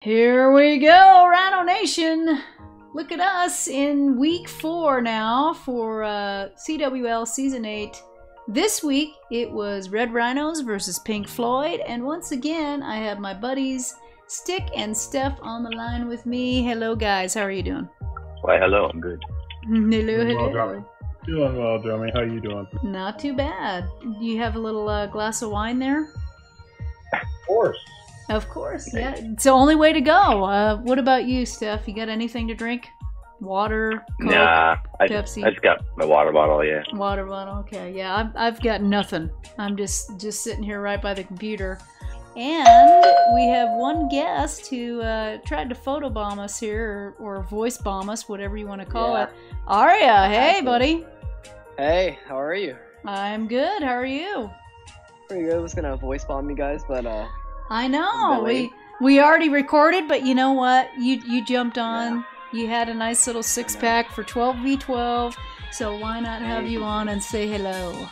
Here we go, Rhino Nation. Look at us in week 4 now for CWL Season 8. This week, it was Red Rhinos versus Pink Floyd. And once again, I have my buddies Stick and Stef on the line with me. Hello, guys. How are you doing? Why, hello. I'm good. Hello. Doing well, Jeremy. How you doing? Not too bad. You have a little glass of wine there? Of course. Of course, yeah. It's the only way to go. What about you, Steph? You got anything to drink? Water, Coke, Nah, Pepsi? I just got my water bottle, yeah. Water bottle, okay. Yeah, I've got nothing. I'm just sitting here right by the computer. And we have one guest who tried to photobomb us here, or voice bomb us, whatever you want to call it. Aria, hey, buddy. Hey, how are you? I'm good. How are you? Pretty good. I was gonna voice bomb you guys, but I know. We already recorded, but you know what? You jumped on. Yeah. You had a nice little 6-pack for 12v12, so why not have you on and say hello?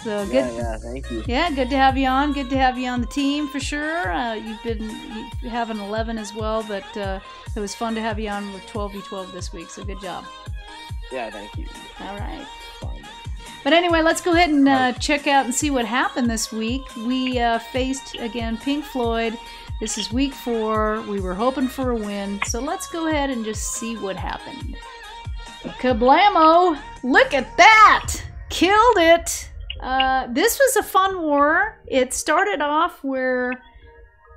So good. Yeah, thank you. Yeah, good to have you on. Good to have you on the team for sure. You have an 11 as well, but it was fun to have you on with 12v12 this week. So good job. Yeah, thank you. All right. But anyway, let's go ahead and check out and see what happened this week. We faced, again, Pink Floyd. This is week 4. We were hoping for a win. So let's go ahead and just see what happened. Kablamo! Look at that! Killed it! This was a fun war. It started off where,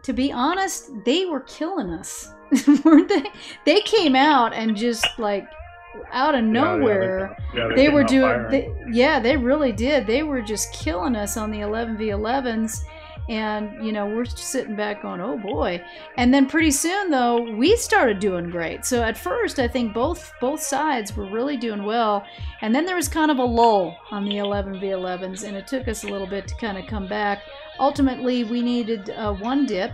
to be honest, they were killing us. Weren't they? They came out and just, like, out of nowhere, they were doing. They really did. They were just killing us on the 11v11s, and you know we're sitting back going, "Oh boy!" And then pretty soon, though, we started doing great. So at first, I think both sides were really doing well, and then there was kind of a lull on the 11v11s, and it took us a little bit to kind of come back. Ultimately, we needed one dip,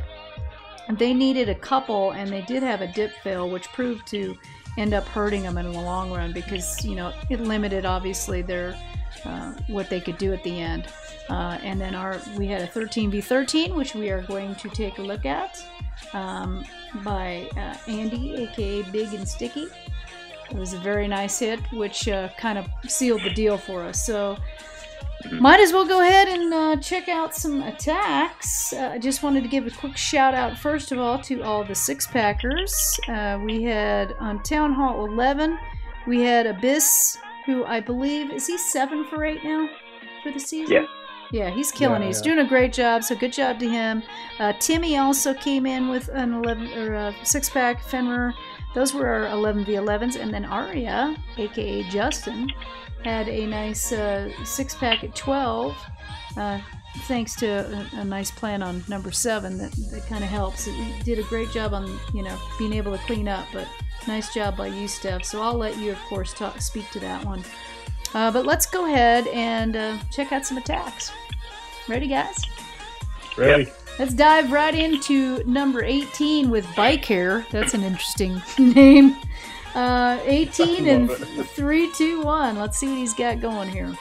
and they needed a couple, and they did have a dip fail, which proved to end up hurting them in the long run because, you know, it limited obviously their what they could do at the end. And then we had a 13v13, which we are going to take a look at by Andy, aka Big and Sticky. It was a very nice hit, which kind of sealed the deal for us. So might as well go ahead and check out some attacks. I just wanted to give a quick shout out, first of all, to all the 6-packers. We had on Town Hall 11, we had Abyss, who I believe, is he 7 for 8 now for the season? Yeah. Yeah, he's killing it. He's doing a great job, so good job to him. Timmy also came in with an 6-pack Fenrir. Those were our 11v11s. And then Aria, aka Justin, had a nice 6-pack at 12, thanks to a nice plan on number 7 that kind of helps. It did a great job on, you know, being able to clean up, but nice job by you, Steph. So I'll let you, of course, speak to that one. But let's go ahead and check out some attacks. Ready, guys? Ready. Yep. Let's dive right into number 18 with Bike Hair. That's an interesting name. 18 and 3, 2, 1. Let's see what he's got going here.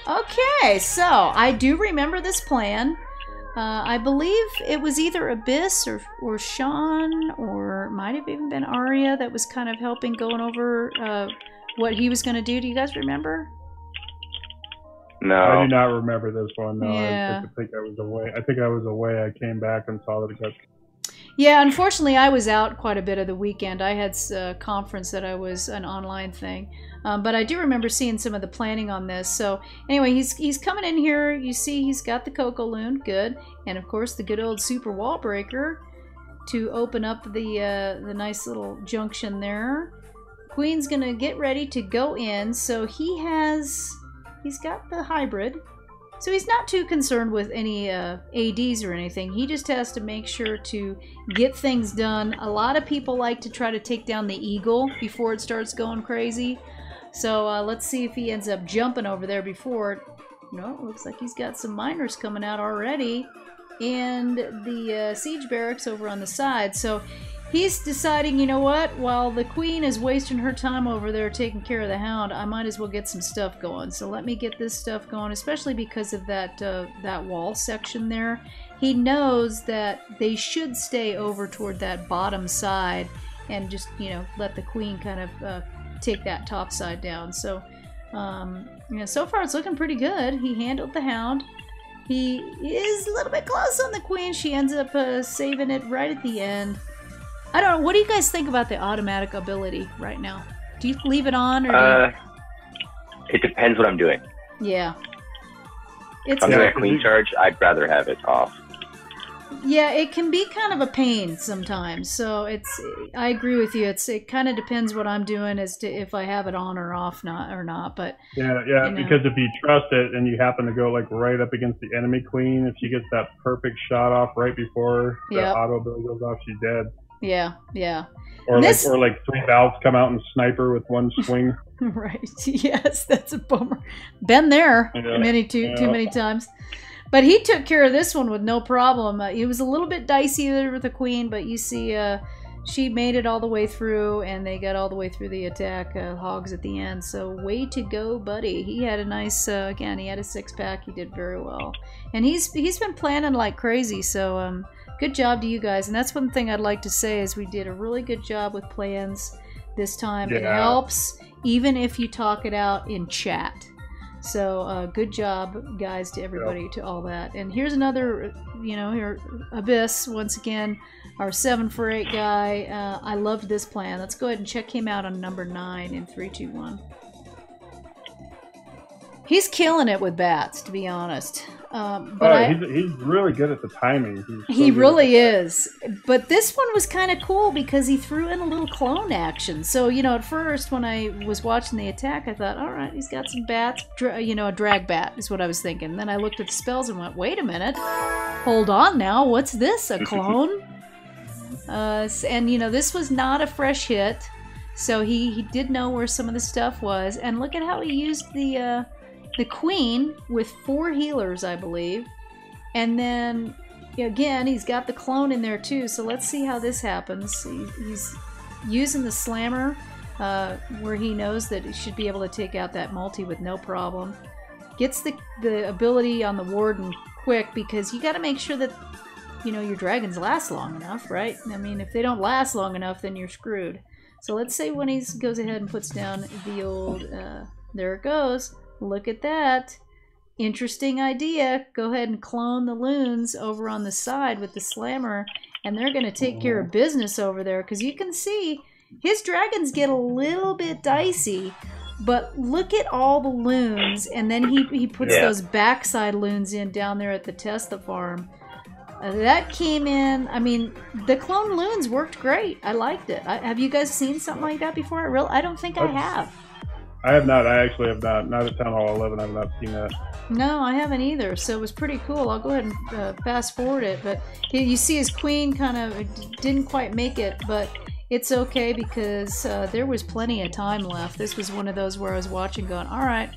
Okay, so I do remember this plan. I believe it was either Abyss or Sean, or might have even been Aria that was kind of helping going over what he was going to do. Do you guys remember? No. I do not remember this one. No, yeah. I think I was away. I think I was away. I came back and saw that it got... Yeah, unfortunately, I was out quite a bit of the weekend. I had a conference that was an online thing. But I do remember seeing some of the planning on this. So anyway, he's coming in here. You see he's got the Coco Loon. Good. And, of course, the good old Super Wall Breaker to open up the nice little junction there. Queen's going to get ready to go in. So he's got the hybrid. So he's not too concerned with any ADs or anything. He just has to make sure to get things done. A lot of people like to try to take down the Eagle before it starts going crazy. So let's see if he ends up jumping over there before. No, it looks like he's got some miners coming out already. And the siege barracks over on the side. So he's deciding, you know what? While the queen is wasting her time over there taking care of the hound, I might as well get some stuff going. So let me get this stuff going, especially because of that wall section there. He knows that they should stay over toward that bottom side and just, you know, let the queen kind of take that top side down. So, you know, so far it's looking pretty good. He handled the hound. He is a little bit close on the queen. She ends up saving it right at the end. I don't know. What do you guys think about the automatic ability right now? Do you leave it on or? It depends what I'm doing. Yeah. If I'm doing a queen charge, I'd rather have it off. Yeah, it can be kind of a pain sometimes. So I agree with you. It kind of depends what I'm doing as to if I have it on or off, not. But yeah, you know. Because if you trust it and you happen to go like right up against the enemy queen, if she gets that perfect shot off right before the auto ability goes off, she's dead. Yeah. Or like 3 valves come out and sniper with one swing. Right. Yes, that's a bummer. Been there too many times. But he took care of this one with no problem. It was a little bit dicey there with the queen, but you see she made it all the way through, and they got all the way through the attack hogs at the end. So way to go, buddy. He had a nice, again, he had a 6-pack. He did very well. And he's been planning like crazy, so good job to you guys. And that's one thing I'd like to say is we did a really good job with plans this time. Yeah. It helps even if you talk it out in chat. So good job, guys, to everybody, to all that. And here's another, you know, here, Abyss, once again, our 7-for-8 guy. I loved this plan. Let's go ahead and check him out on number 9 in 3, 2, 1. He's killing it with bats, to be honest. He's really good at the timing. He really is. But this one was kind of cool because he threw in a little clone action. So, you know, at first when I was watching the attack, I thought, all right, he's got some bats. You know, a drag bat is what I was thinking. Then I looked at the spells and went, wait a minute. Hold on now. What's this? A clone? And, you know, this was not a fresh hit. So he did know where some of the stuff was. And look at how he used the queen with 4 healers, I believe. And then, again, he's got the clone in there too. So let's see how this happens. He's using the slammer where he knows that he should be able to take out that multi with no problem. Gets the ability on the warden quick because you got to make sure that, you know, your dragons last long enough, right? I mean, if they don't last long enough, then you're screwed. So let's say when he goes ahead and puts down the old, there it goes. Look at that. Interesting idea. Go ahead and clone the loons over on the side with the slammer, and they're going to take care of business over there, because you can see his dragons get a little bit dicey, but look at all the loons, and then he puts those backside loons in down there at the Testa farm. That came in, I mean, the clone loons worked great. I liked it. Have you guys seen something like that before? I don't think I have. I have not. I actually have not. Not at Town Hall 11. I've not seen that. No, I haven't either. So it was pretty cool. I'll go ahead and fast forward it. But you see his queen kind of didn't quite make it, but it's okay because there was plenty of time left. This was one of those where I was watching going, all right,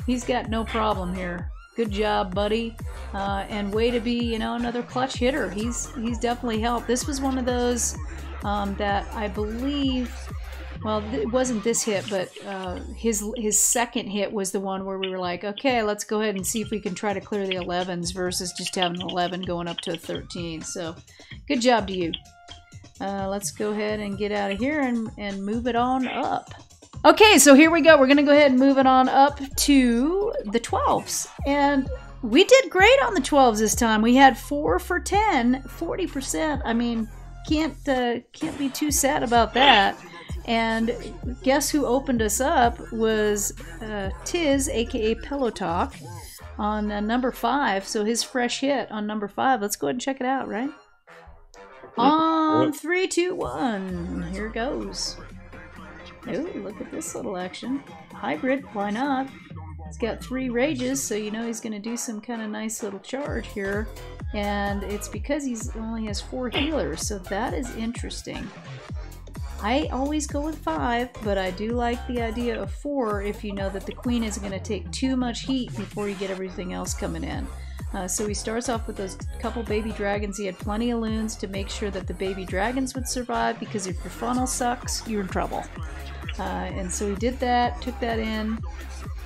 he's got no problem here. Good job, buddy. And way to be, you know, another clutch hitter. He's definitely helped. This was one of those that I believe... Well, it wasn't this hit, but his second hit was the one where we were like, okay, let's go ahead and see if we can try to clear the 11s versus just having an 11 going up to a 13. So, good job to you. Let's go ahead and get out of here and move it on up. Okay, so here we go. We're going to go ahead and move it on up to the 12s. And we did great on the 12s this time. We had 4 for 10, 40%. I mean, can't be too sad about that. And guess who opened us up was Tiz, aka Pillow Talk, on number 5. So his fresh hit on number 5. Let's go ahead and check it out, right? On 3, 2, 1. Here goes. Oh, look at this little action. Hybrid, why not? He's got 3 rages, so you know he's going to do some kind of nice little charge here. And it's because he only has 4 healers, so that is interesting. I always go with 5, but I do like the idea of 4 if you know that the queen isn't going to take too much heat before you get everything else coming in. So he starts off with those couple baby dragons. He had plenty of loons to make sure that the baby dragons would survive, because if your funnel sucks, you're in trouble. And so he did that, took that in.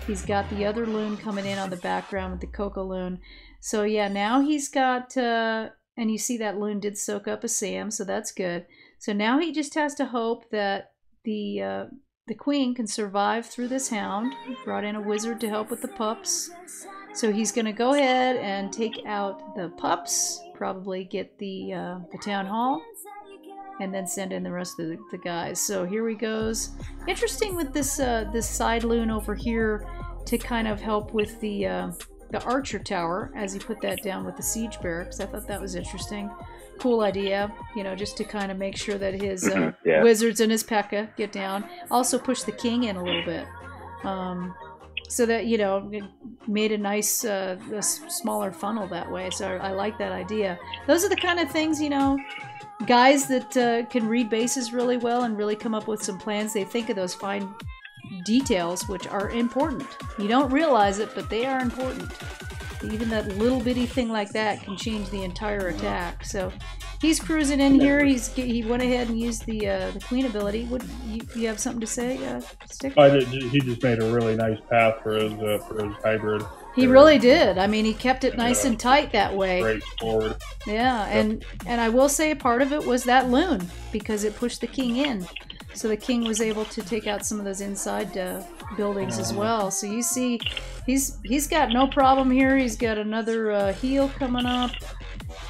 He's got the other loon coming in on the background with the cocoa loon. So yeah, now he's got, and you see that loon did soak up a Sam, so that's good. So now he just has to hope that the queen can survive through this hound. He brought in a wizard to help with the pups. So he's going to go ahead and take out the pups, probably get the town hall, and then send in the rest of the guys. So here he goes. Interesting with this this side loon over here to kind of help with the archer tower as he put that down with the siege barracks. I thought that was interesting. Cool idea, you know, just to kind of make sure that his wizards and his P.E.K.K.A. get down. Also push the king in a little bit. So that, you know, it made a nice a smaller funnel that way. So I like that idea. Those are the kind of things, you know, guys that can read bases really well and really come up with some plans. They think of those fine details, which are important. You don't realize it, but they are important. Even that little bitty thing like that can change the entire attack. So he's cruising in here. He went ahead and used the queen ability. What you have something to say, Stick? He just made a really nice path for his hybrid. He really did. I mean, he kept it nice and tight that way. Straightforward. Yeah, and I will say a part of it was that loon, because it pushed the king in. So the king was able to take out some of those inside buildings as well. So you see, he's got no problem here. He's got another heal coming up,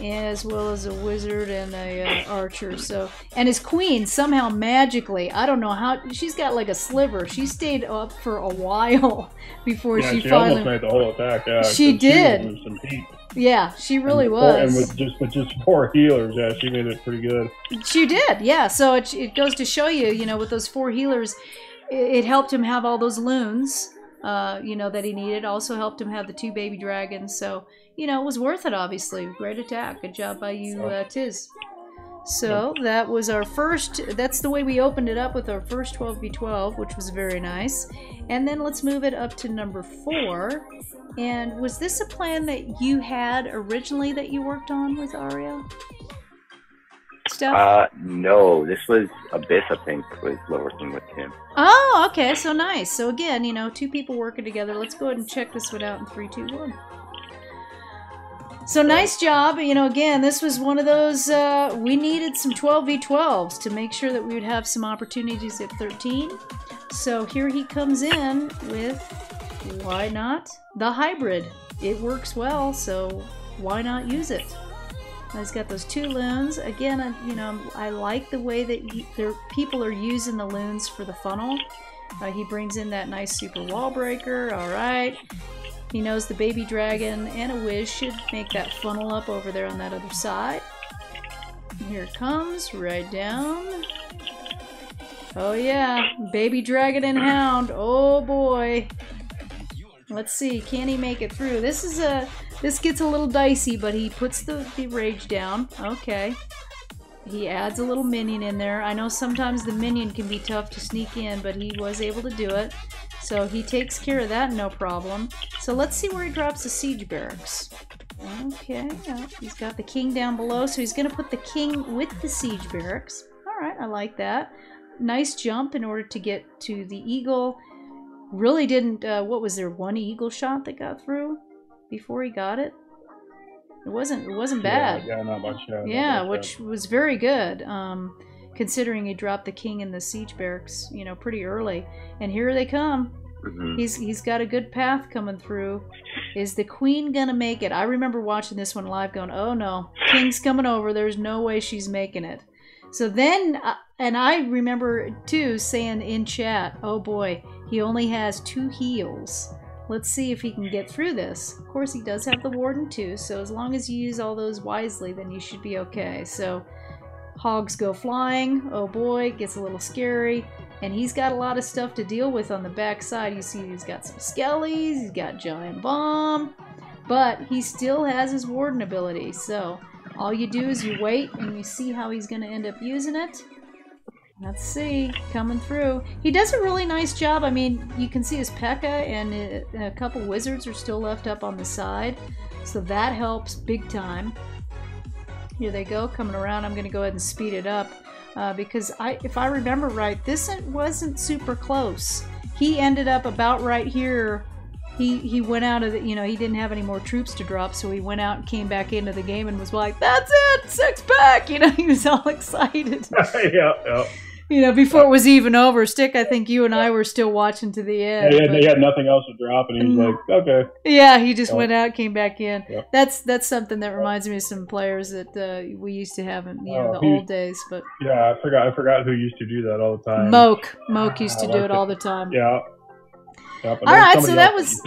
as well as a wizard and a archer. So, and his queen somehow magically, I don't know how, she's got like a sliver. She stayed up for a while before she finally almost made the whole attack. Yeah, she did. She was some heat. Yeah, she really was. And with just 4 healers, yeah, she made it pretty good. She did, yeah. So it goes to show you, you know, with those 4 healers, it helped him have all those loons, you know, that he needed. Also helped him have the 2 baby dragons. So, you know, it was worth it, obviously. Great attack. Good job by you, Tiz. So that was our first, that's the way we opened it up with our first 12v12, which was very nice. And then let's move it up to number 4. And was this a plan that you had originally that you worked on with Aria? Steph? No, this was Abyss, I think, was working with him. Oh, okay, so nice. So again, you know, 2 people working together. Let's go ahead and check this one out in 3, 2, 1. So nice job. You know, again, this was one of those, we needed some 12v12s to make sure that we would have some opportunities at 13. So here he comes in with, why not, the hybrid. It works well, so why not use it? He's got those 2 loons. Again, you know, I like the way that people are using the loons for the funnel. He brings in that nice super wall breaker. All right. He knows the baby dragon and a whiz should make that funnel up over there on that other side. And here it comes, right down. Oh yeah, baby dragon and hound. Oh boy. Let's see, can he make it through? This gets a little dicey, but he puts the rage down. Okay. He adds a little minion in there. I know sometimes the minion can be tough to sneak in, but he was able to do it. So he takes care of that, no problem. So let's see where he drops the siege barracks. Okay, he's got the king down below, so he's going to put the king with the siege barracks. Alright, I like that. Nice jump in order to get to the eagle. Really didn't, what was there, 1 eagle shot that got through before he got it? It wasn't bad. Yeah, not much. Yeah, which was very good, considering he dropped the king in the siege barracks, you know, pretty early. And here they come. Mm-hmm. He's got a good path coming through. Is the queen gonna make it? I remember watching this one live, going, "Oh no, king's coming over. There's no way she's making it." So then, and I remember too saying in chat, "Oh boy, he only has 2 heals. Let's see if he can get through this." Of course, he does have the warden too, so as long as you use all those wisely, then you should be okay. So, hogs go flying. Oh boy, it gets a little scary. And he's got a lot of stuff to deal with on the back side. You see he's got some skellies, he's got giant bomb, but he still has his warden ability. So, all you do is you wait and you see how he's going to end up using it. Let's see, coming through. He does a really nice job. I mean, you can see his P.E.K.K.A. and a couple wizards are still left up on the side. So that helps big time. Here they go, coming around. I'm going to go ahead and speed it up because if I remember right, this wasn't super close. He ended up about right here. He went out of the, he didn't have any more troops to drop, so he went out and came back into the game and was like, "That's it, 6 pack!" He was all excited. Yeah. Before it was even over. Stick, I think you and I were still watching to the end. Yeah, he had nothing else to drop, and he was like, "Okay." Yeah, he just went out, came back in. Yeah. That's something that reminds me of some players that we used to have in the old days. But yeah, I forgot who used to do that all the time. Moke used to do it all the time. Yeah. All right, so that was.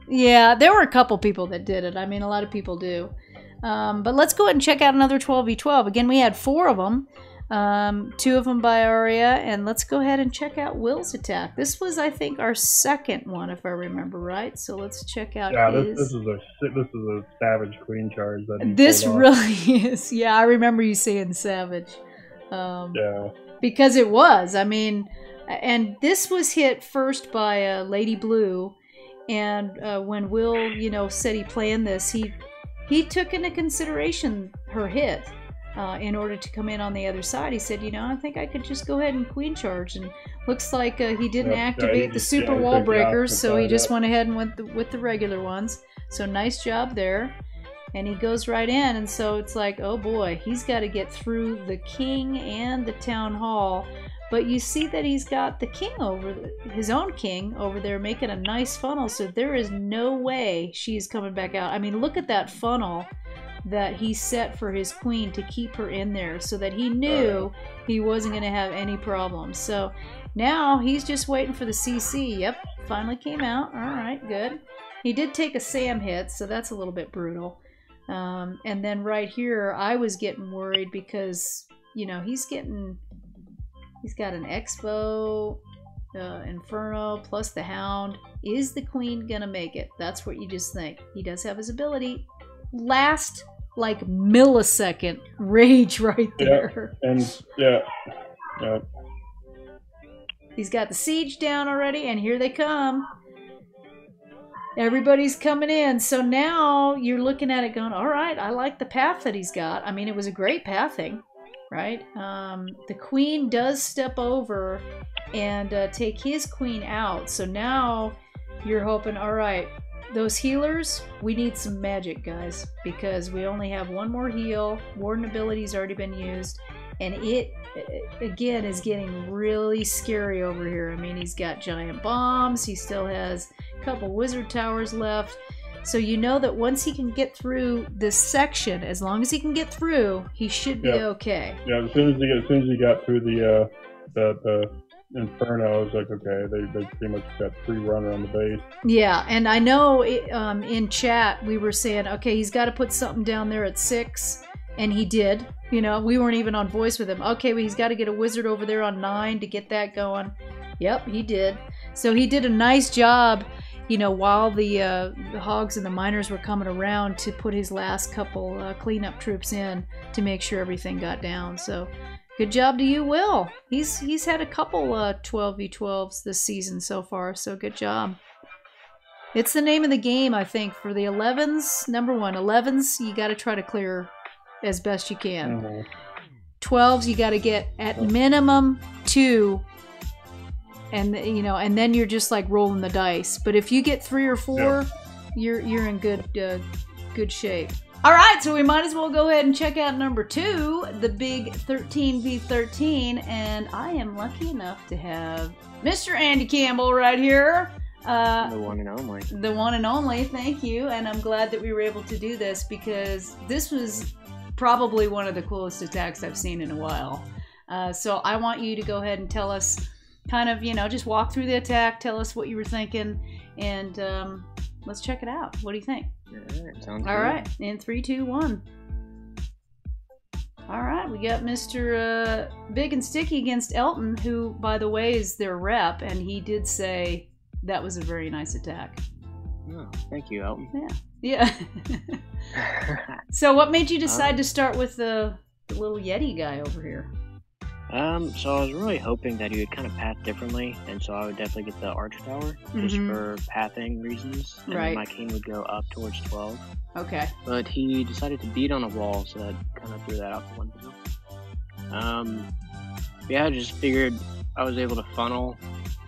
Yeah, there were a couple people that did it. I mean, a lot of people do. But let's go ahead and check out another 12v12. Again, we had 4 of them. 2 of them by Aria, and let's go ahead and check out Will's attack. This was, I think, our second one, if I remember right. So let's check out his. This is a savage queen charge. This really is. Yeah, I remember you saying savage. Yeah. Because it was. I mean, and this was hit first by Lady Blue, and when Will, said he planned this, he took into consideration her hit. In order to come in on the other side, he said, I think I could just go ahead and queen charge. And looks like he didn't activate the super wall breakers, so he just went ahead and went with the regular ones. So nice job there. And he goes right in, and so it's like, oh boy, he's got to get through the king and the town hall. But you see that he's got the king his own king over there making a nice funnel, so there is no way she's coming back out. I mean, look at that funnel that he set for his queen to keep her in there, so that he knew he wasn't going to have any problems. So now he's just waiting for the CC. Yep, finally came out. All right, good. He did take a Sam hit, so that's a little bit brutal. And then right here, I was getting worried because, he's got an Expo, Inferno, plus the Hound. Is the queen going to make it? That's what you just think. He does have his ability. Last like millisecond rage right there. Yeah. He's got the siege down already, and here they come. Everybody's coming in. So now you're looking at it going, all right, I like the path that he's got. I mean, it was a great pathing, right? The queen does step over and take his queen out. So now you're hoping, all right, those healers, we need some magic, guys, because we only have one more heal. Warden ability's already been used, and it, again, is getting really scary over here. I mean, he's got giant bombs. He still has a couple wizard towers left. So you know that once he can get through this section, as long as he can get through, he should be okay. Yeah, as soon as he got through the Inferno, I was like, okay, they pretty much got free runner on the base. Yeah, and I know in chat we were saying, okay, he's got to put something down there at 6, and he did. We weren't even on voice with him. Okay, well, he's got to get a wizard over there on 9 to get that going. Yep, he did. So he did a nice job, while the hogs and the miners were coming around to put his last couple cleanup troops in to make sure everything got down. So good job to you, Will. He's had a couple 12v12s this season so far, so good job. It's the name of the game, I think, for the 11s. Number 1, 11s, you got to try to clear as best you can. Mm-hmm. 12s, you got to get at minimum 2, and and then you're just like rolling the dice. But if you get 3 or 4, you're in good shape. All right, so we might as well go ahead and check out number 2, the big 13v13, and I am lucky enough to have Mr. Andy Campbell right here. The one and only. The one and only, thank you, and I'm glad that we were able to do this because this was probably one of the coolest attacks I've seen in a while. So I want you to go ahead and tell us, kind of, just walk through the attack, tell us what you were thinking, and let's check it out. What do you think? Alright, sounds good. Alright, in 3, 2, 1. Alright, we got Mr. Big and Sticky against Elton, who, by the way, is their rep, and he did say that was a very nice attack. Oh, thank you, Elton. Yeah. So what made you decide to start with the little Yeti guy over here? So I was really hoping that he would kind of path differently, and so I would definitely get the arch tower just for pathing reasons. And then my king would go up towards 12. Okay. But he decided to beat on a wall, so that kind of threw that out the window. Yeah, I just figured I was able to funnel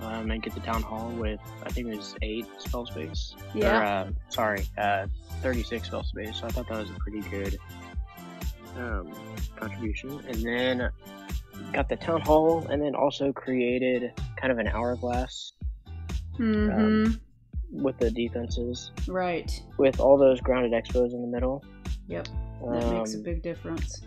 and get the town hall with, I think it was 8 spell space. Yeah. Or, 36 spell space. So I thought that was a pretty good contribution. And then got the town hall, and then also created kind of an hourglass with the defenses. Right. With all those grounded expos in the middle. Yep. That makes a big difference.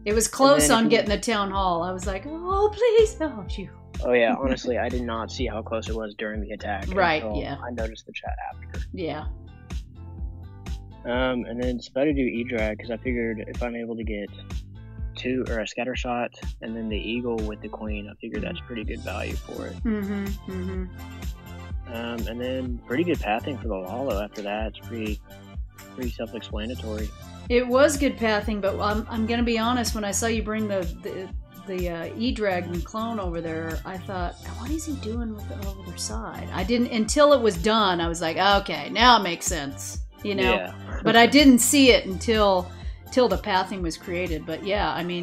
It was close on getting the town hall. I was like, oh, please. Oh, phew. Oh, yeah. Honestly, I did not see how close it was during the attack. Right, yeah. I noticed the chat after. Yeah. And then decided to do E-drag because I figured if I'm able to get 2 or a scatter shot and then the eagle with the queen, I figured that's pretty good value for it. And then pretty good pathing for the lalo after that. It's pretty self-explanatory. It was good pathing, but I'm going to be honest. When I saw you bring the E-Dragon clone over there, I thought, what is he doing with the other side? I didn't until it was done. I was like, okay, now it makes sense, you know. Yeah. But I didn't see it until the pathing was created. But yeah, I mean,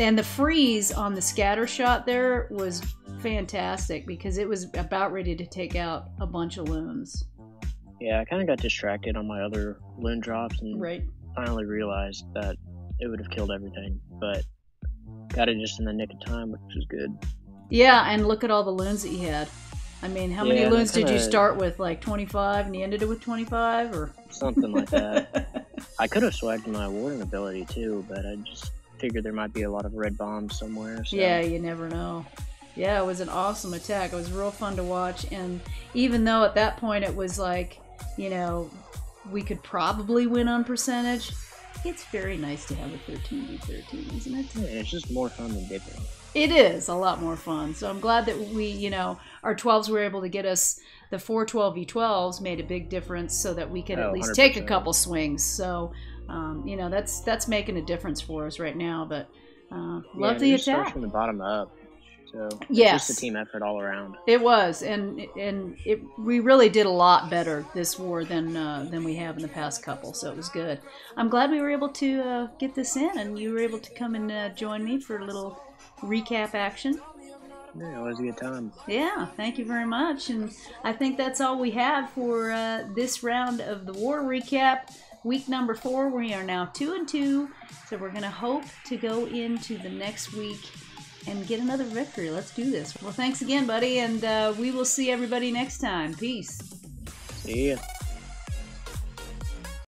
and the freeze on the scatter shot there was fantastic because it was about ready to take out a bunch of loons. Yeah, I kind of got distracted on my other loon drops and finally realized that it would have killed everything, but got it just in the nick of time, which was good. Yeah, and look at all the loons that you had. I mean, how many loons did you start with? Like 25, and you ended it with 25, or something like that. I could have swagged my warden ability too, but I just figured there might be a lot of red bombs somewhere. So. Yeah, you never know. Yeah, it was an awesome attack. It was real fun to watch, and even though at that point it was like, you know, we could probably win on percentage, it's very nice to have a 13v13, isn't it? Yeah, it's just more fun than dipping. It is a lot more fun. So I'm glad that we, you know, our 12s were able to get us the 4 12v12s, made a big difference so that we could at least 100%. Take a couple swings. So, you know, that's making a difference for us right now. But love the attack. Starts from the bottom up. So yes. It's just a team effort all around. It was, and we really did a lot better this war than we have in the past couple. So it was good. I'm glad we were able to get this in, and you were able to come and join me for a little recap action. Yeah, it was a good time. Yeah, thank you very much. And I think that's all we have for this round of the war recap. Week number 4, we are now 2-2, so we're going to hope to go into the next week and get another victory. Let's do this. Well, thanks again, buddy, and we will see everybody next time. Peace. See ya.